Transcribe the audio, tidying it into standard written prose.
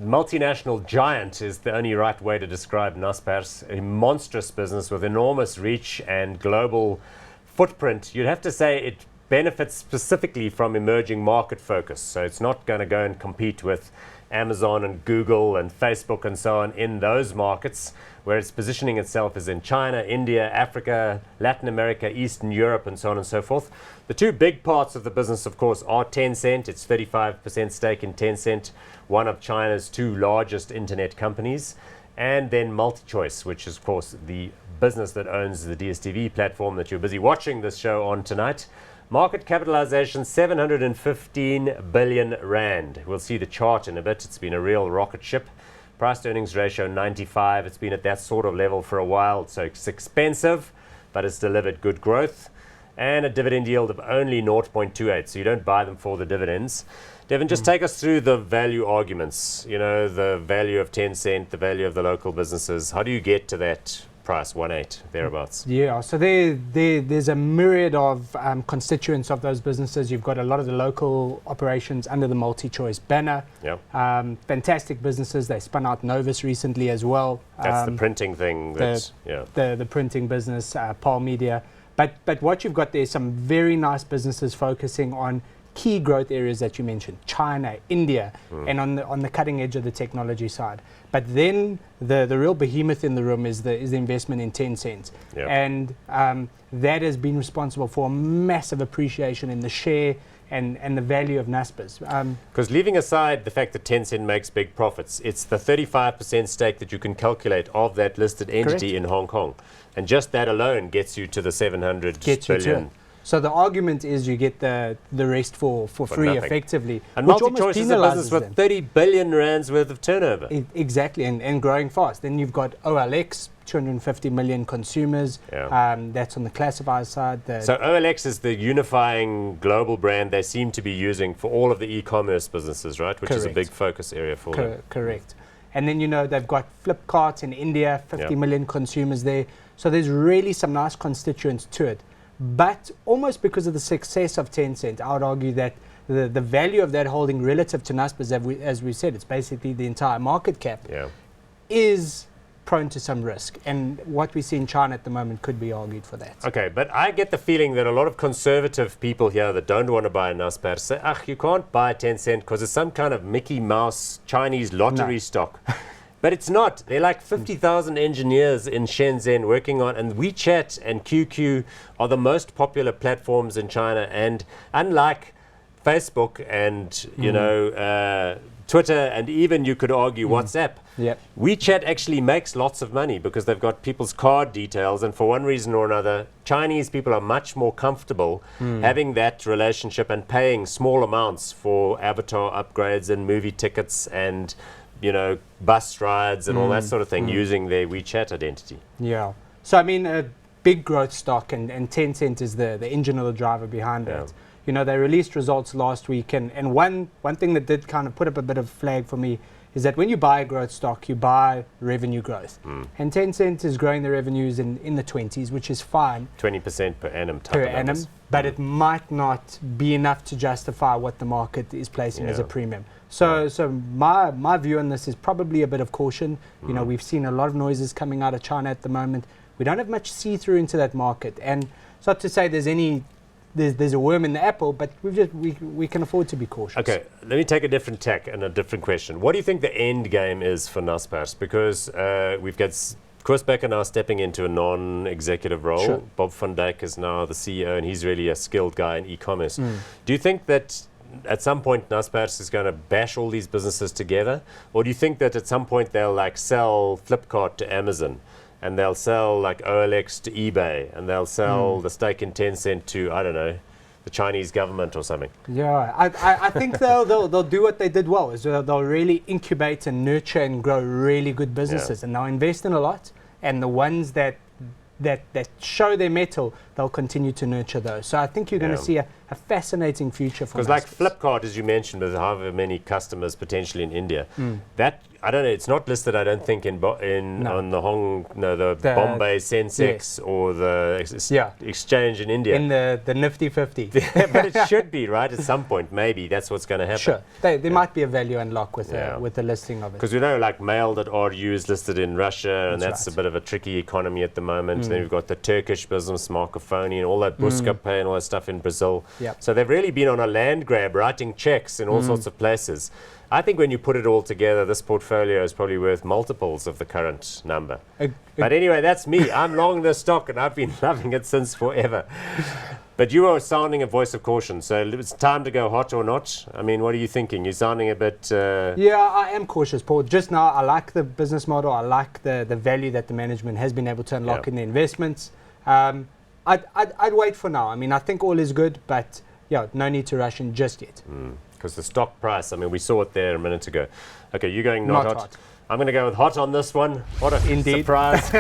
multinational giant is the only right way to describe Naspers, a monstrous business with enormous reach and global footprint. You'd have to say it benefits specifically from emerging market focus. So it's not going to go and compete with Amazon and Google and Facebook and so on in those markets, where it's positioning itself is in China, India, Africa, Latin America, Eastern Europe, and so on and so forth. The two big parts of the business, of course, are Tencent. It's 35% stake in Tencent, one of China's two largest internet companies, and then MultiChoice, which is, of course, the business that owns the DSTV platform that you're busy watching this show on tonight. Market capitalization, 715 billion rand. We'll see the chart in a bit. It's been a real rocket ship. Price to earnings ratio 95. It's been at that sort of level for a while, so it's expensive, but it's delivered good growth. And a dividend yield of only 0.28, so you don't buy them for the dividends. Devin, just take us through the value arguments. You know, the value of Tencent, the value of the local businesses. How do you get to that price, 1.8, thereabouts? Yeah, so there's a myriad of constituents of those businesses. You've got a lot of the local operations under the MultiChoice banner. Yeah. Fantastic businesses. They spun out Novus recently as well. That's the printing thing. The printing business, Pal Media. But what you've got there is some very nice businesses focusing on key growth areas that you mentioned, China, India, and on the cutting edge of the technology side. But then the real behemoth in the room is the investment in Tencent. Yep. And that has been responsible for a massive appreciation in the share and the value of Naspers. Because leaving aside the fact that Tencent makes big profits, it's the 35% stake that you can calculate of that listed entity in Hong Kong. And just that alone gets you to the 700 billion. So the argument is you get the rest for free, nothing. Effectively. And MultiChoice is a business with 30 billion rands worth of turnover. Exactly, and growing fast. Then you've got OLX, 250 million consumers. Yeah. That's on the classified side. So OLX is the unifying global brand they seem to be using for all of the e-commerce businesses, right? Which is a big focus area for them. Correct. And then, you know, they've got Flipkart in India, 50 million consumers there. So there's really some nice constituents to it. But almost because of the success of Tencent, I would argue that the value of that holding relative to Naspers, as we said, it's basically the entire market cap, is prone to some risk. And what we see in China at the moment could be argued for that. Okay, but I get the feeling that a lot of conservative people here that don't want to buy Naspers say, you can't buy Tencent because it's some kind of Mickey Mouse Chinese lottery stock. But it's not. They're like 50,000 engineers in Shenzhen working on, and WeChat and QQ are the most popular platforms in China. And unlike Facebook and, you know, Twitter, and even you could argue WhatsApp, WeChat actually makes lots of money because they've got people's card details, and for one reason or another, Chinese people are much more comfortable having that relationship and paying small amounts for avatar upgrades and movie tickets and, you know, bus rides and all that sort of thing using their WeChat identity. Yeah. So, I mean, a big growth stock, and Tencent is the engine or the driver behind that. You know, they released results last week, and one thing that did kind of put up a bit of flag for me is that when you buy a growth stock, you buy revenue growth. And Tencent is growing the revenues in the 20s, which is fine. 20% per annum type of numbers. But it might not be enough to justify what the market is placing as a premium. So my view on this is probably a bit of caution. You know, we've seen a lot of noises coming out of China at the moment. We don't have much see-through into that market. And it's not to say there's a worm in the apple, but we can afford to be cautious. Okay, let me take a different tack and a different question. What do you think the end game is for Naspers? Because we've got Koos Bekker now stepping into a non-executive role. Sure. Bob van Dijk is now the CEO, and he's really a skilled guy in e-commerce. Do you think that at some point Naspers is going to bash all these businesses together? Or do you think that at some point they'll like sell Flipkart to Amazon, and they'll sell like OLX to eBay, and they'll sell the stake in Tencent to, I don't know, the Chinese government or something? Yeah, I think they'll do what they did well, is they'll really incubate and nurture and grow really good businesses, and they'll invest in a lot, and the ones that show their mettle they'll continue to nurture those. So I think you're going to see a fascinating future for Because like Flipkart, as you mentioned, with however many customers potentially in India, that I don't know. It's not listed. I don't think on the Bombay Sensex or the exchange in India. In the Nifty 50. But it should be, right? At some point, maybe that's what's going to happen. Sure, there might be a value unlock with the listing of it. Because we know, like Mail.ru is listed in Russia, and that's a bit of a tricky economy at the moment. Then we've got the Turkish business, Marcofoni, and all that Buscapay and all that stuff in Brazil. Yep. So they've really been on a land grab, writing checks in all sorts of places. I think when you put it all together, this portfolio is probably worth multiples of the current number. But anyway, that's me. I'm long the stock, and I've been loving it since forever. But you are sounding a voice of caution, so it's time to go hot or not. I mean, what are you thinking? You're sounding a bit... Yeah, I am cautious, Paul. Just now, I like the business model. I like the value that the management has been able to unlock in the investments. I'd wait for now. I mean, I think all is good, but no need to rush in just yet. Because the stock price, I mean, we saw it there a minute ago. Okay, you're going not hot. I'm going to go with hot on this one. What a surprise.